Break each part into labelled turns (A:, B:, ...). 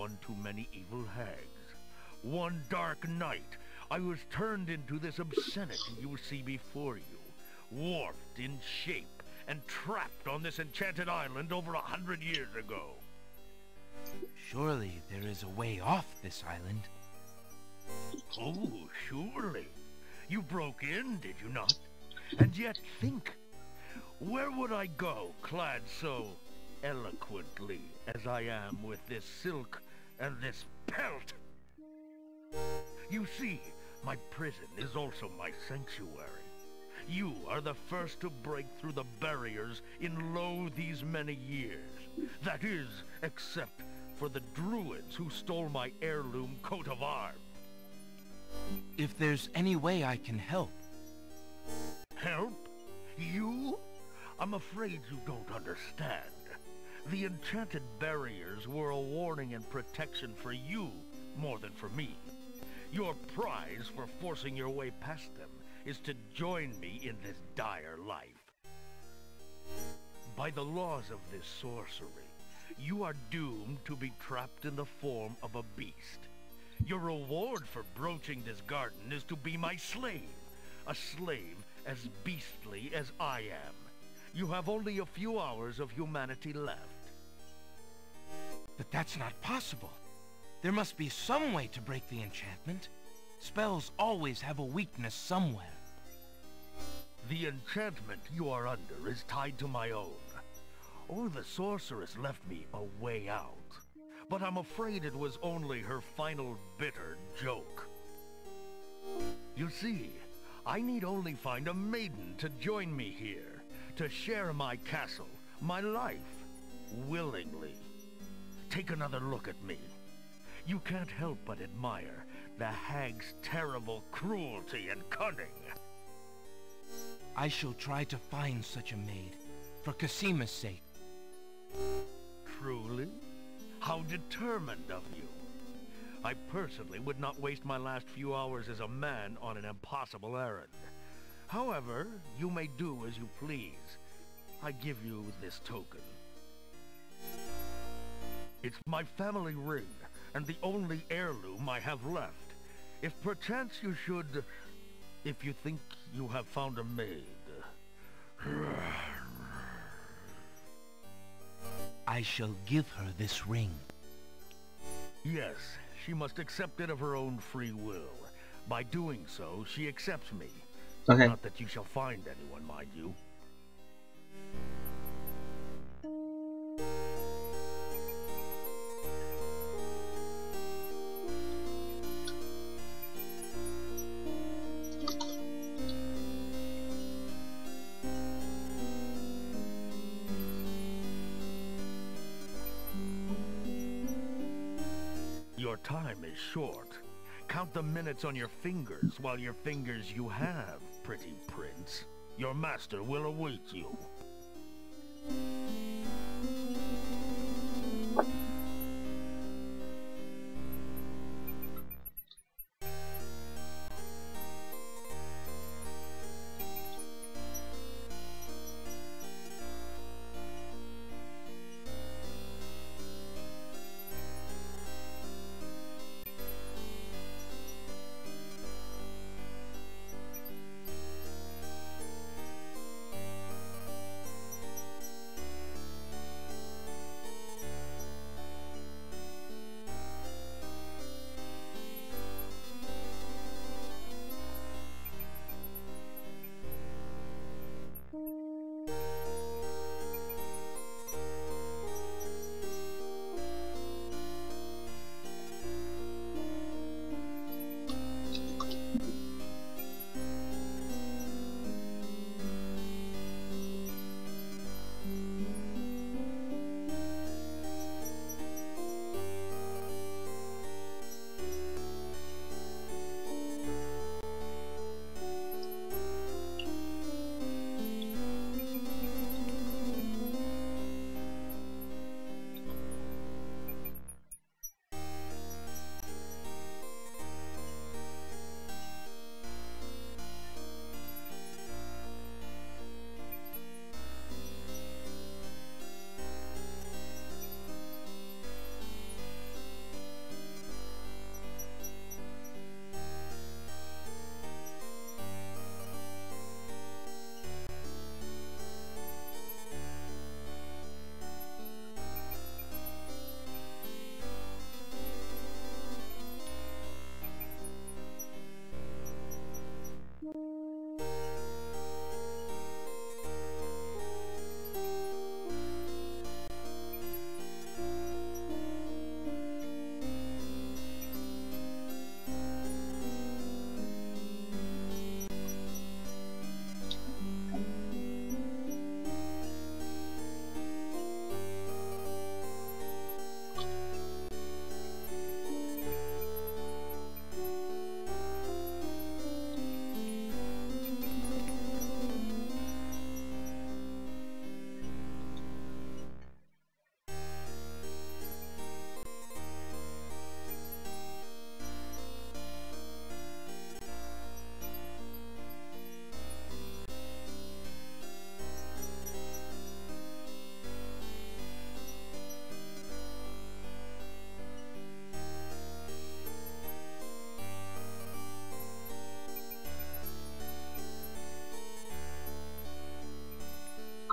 A: one too many evil hags. One dark night, I was turned into this obscenity you see before you, warped in shape and trapped on this enchanted island over 100 years ago.
B: Surely there is a way off this island.
A: Oh, surely. You broke in, did you not? And yet think, where would I go clad so eloquently as I am with this silk and this pelt? You see, my prison is also my sanctuary. You are the first to break through the barriers in lo these many years. That is, except for the druids who stole my heirloom coat of arms.
B: If there's any way I can help.
A: Help? You? I'm afraid you don't understand. The enchanted barriers were a warning and protection for you more than for me. Your prize for forcing your way past them is to join me in this dire life. By the laws of this sorcery, you are doomed to be trapped in the form of a beast. Your reward for broaching this garden is to be my slave. A slave as beastly as I am. You have only a few hours of humanity left.
B: But that's not possible. There must be some way to break the enchantment. Spells always have a weakness somewhere.
A: The enchantment you are under is tied to my own. Oh, the sorceress left me a way out. But I'm afraid it was only her final bitter joke. You see, I need only find a maiden to join me here, to share my castle, my life, willingly. Take another look at me. You can't help but admire the hag's terrible cruelty and cunning.
B: I shall try to find such a maid, for Casima's sake.
A: Truly? How determined of you. I personally would not waste my last few hours as a man on an impossible errand. However, you may do as you please. I give you this token. It's my family ring, and the only heirloom I have left. If perchance you should... if you think you have found a maid...
B: I shall give her this ring.
A: Yes, she must accept it of her own free will. By doing so, she accepts me.
C: Okay.
A: Not that you shall find anyone, mind you. Your time is short. Count the minutes on your fingers while your fingers you have, pretty prince. Your master will await you.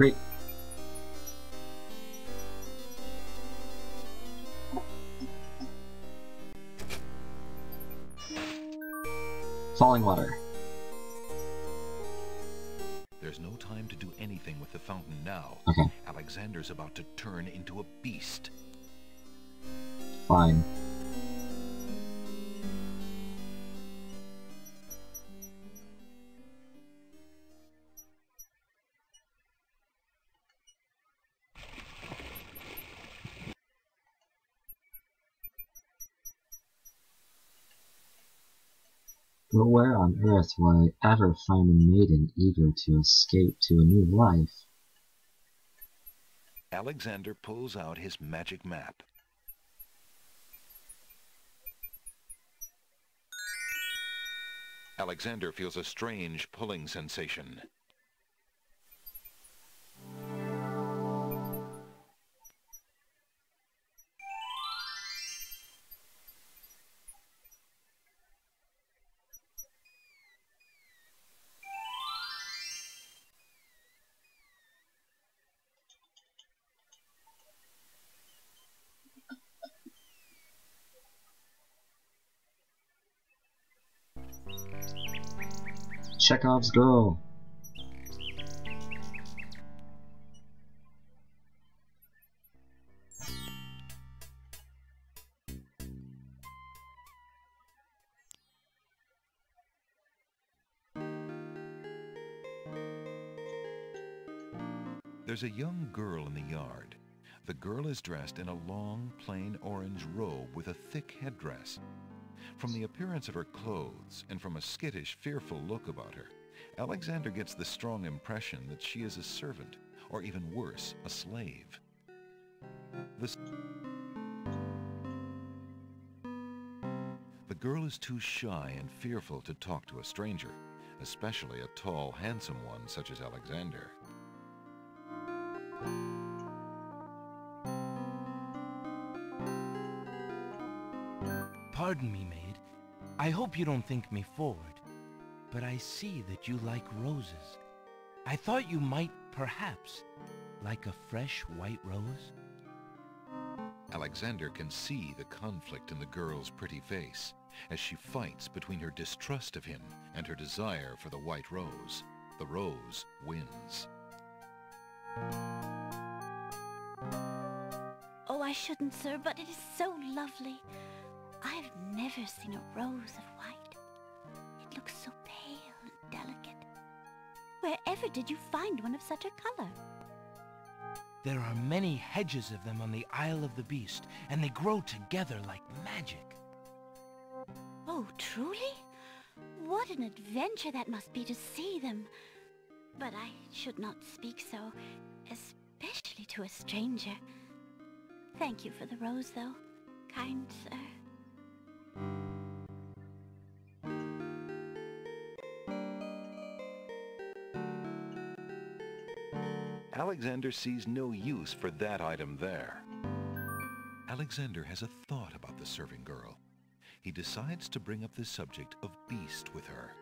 C: Great. Falling water.
D: There's no time to do anything with the fountain now.
C: Okay.
D: Alexander's about to turn into a beast.
C: Fine. But where on earth will I ever find a maiden eager to escape to a new life?
D: Alexander pulls out his magic map. Alexander feels a strange pulling sensation.
C: Chekhov's girl.
D: There's a young girl in the yard. The girl is dressed in a long, plain orange robe with a thick headdress. From the appearance of her clothes and from a skittish, fearful look about her, Alexander gets the strong impression that she is a servant, or even worse, a slave. The girl is too shy and fearful to talk to a stranger, especially a tall, handsome one such as Alexander.
B: Pardon me, maid. I hope you don't think me forward, but I see that you like roses. I thought you might, perhaps, like a fresh white rose.
D: Alexander can see the conflict in the girl's pretty face as she fights between her distrust of him and her desire for the white rose. The rose wins.
E: Oh, I shouldn't, sir, but it is so lovely. I've never seen a rose of white. It looks so pale and delicate. Wherever did you find one of such a color?
B: There are many hedges of them on the Isle of the Beast, and they grow together like magic.
E: Oh, truly? What an adventure that must be to see them. But I should not speak so, especially to a stranger. Thank you for the rose, though, kind sir.
D: Alexander sees no use for that item there. Alexander has a thought about the serving girl. He decides to bring up the subject of Beast with her.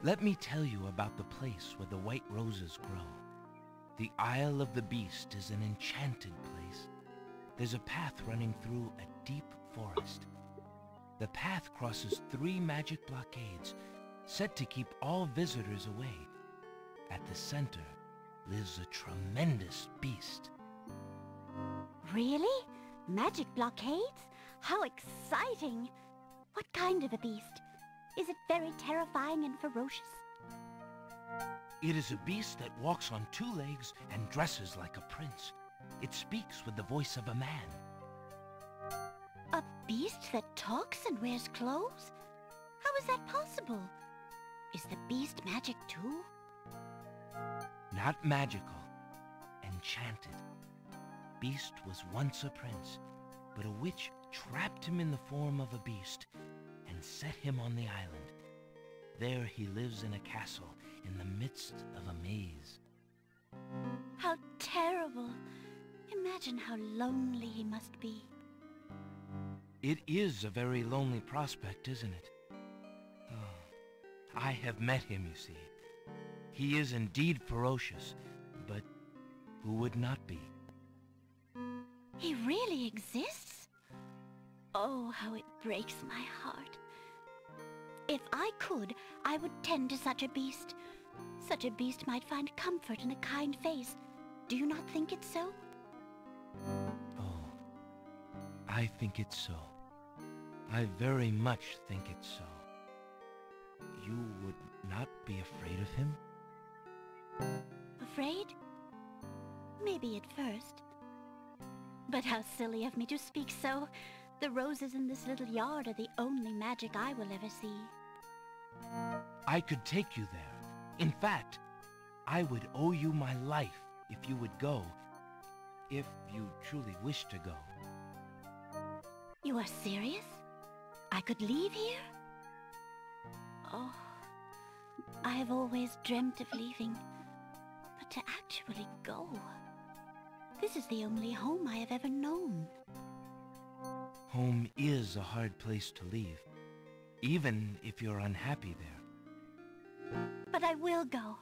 B: Let me tell you about the place where the white roses grow. The Isle of the Beast is an enchanted place. There's a path running through a deep forest. The path crosses 3 magic blockades, set to keep all visitors away. At the center lives a tremendous beast.
E: Really? Magic blockades? How exciting! What kind of a beast? Is it very terrifying and ferocious?
B: It is a beast that walks on 2 legs and dresses like a prince. It speaks with the voice of a man.
E: A beast that talks and wears clothes? How is that possible? Is the beast magic too?
B: Not magical, enchanted. Beast was once a prince, but a witch trapped him in the form of a beast and set him on the island. There he lives in a castle in the midst of a maze.
E: How terrible! Imagine how lonely he must be.
B: It is a very lonely prospect, isn't it? Oh, I have met him, you see. He is indeed ferocious, Who would not be?
E: He really exists? Oh, how it breaks my heart. If I could, I would tend to such a beast. Such a beast might find comfort in a kind face. Do you not think it so?
B: Oh, I think it's so. I very much think it's so. You would not be afraid of him?
E: Afraid? Maybe at first. But how silly of me to speak so. The roses in this little yard are the only magic I will ever see.
B: I could take you there. In fact, I would owe you my life if you would go. If you truly wish to go.
E: You are serious? I could leave here? Oh, I have always dreamt of leaving. But to actually go... This is the only home I have ever known.
B: Home is a hard place to leave, even if you're unhappy there.
E: But I will go.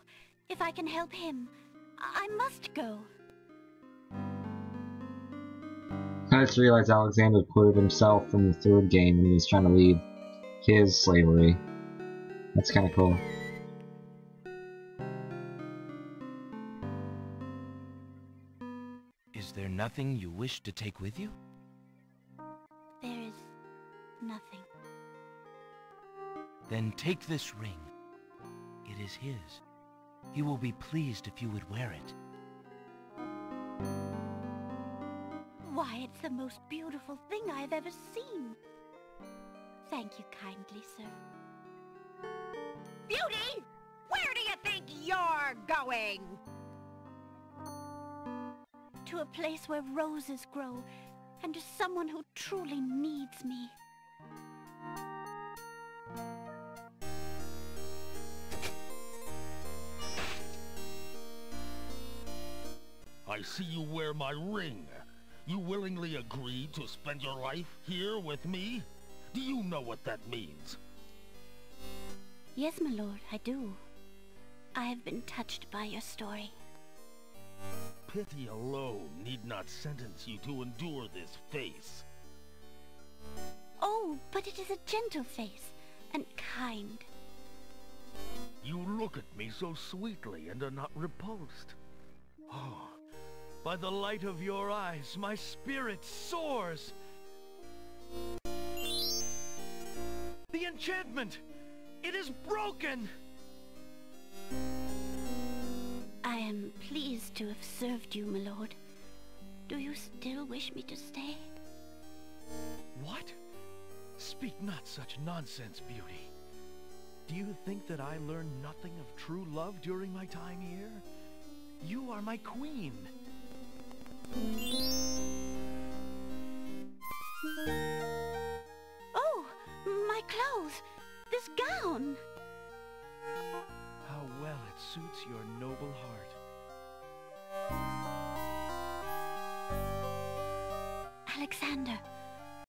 E: If I can help him, I must go.
C: I just realized Alexander quoted himself from the third game when he was trying to leave his slavery. That's kind of cool.
B: Is there nothing you wish to take with you?
E: There is nothing.
B: Then take this ring. It is his. He will be pleased if you would wear it.
E: Why, it's the most beautiful thing I have ever seen. Thank you kindly, sir.
F: Beauty! Where do you think you're going?
E: To a place where roses grow, and to someone who truly needs me.
A: I see you wear my ring. You willingly agree to spend your life here with me? Do you know what that means?
E: Yes, my lord, I do. I have been touched by your story.
A: Pity alone need not sentence you to endure this face.
E: Oh, but it is a gentle face, and kind.
A: You look at me so sweetly and are not repulsed. Oh, by the light of your eyes, my spirit soars!
B: The enchantment! It is broken!
E: I am pleased to have served you, my lord. Do you still wish me to stay?
B: What? Speak not such nonsense, Beauty. Do you think that I learned nothing of true love during my time here? You are my queen.
E: Oh, my clothes! This gown!
B: How well it suits your noble heart.
E: Alexander,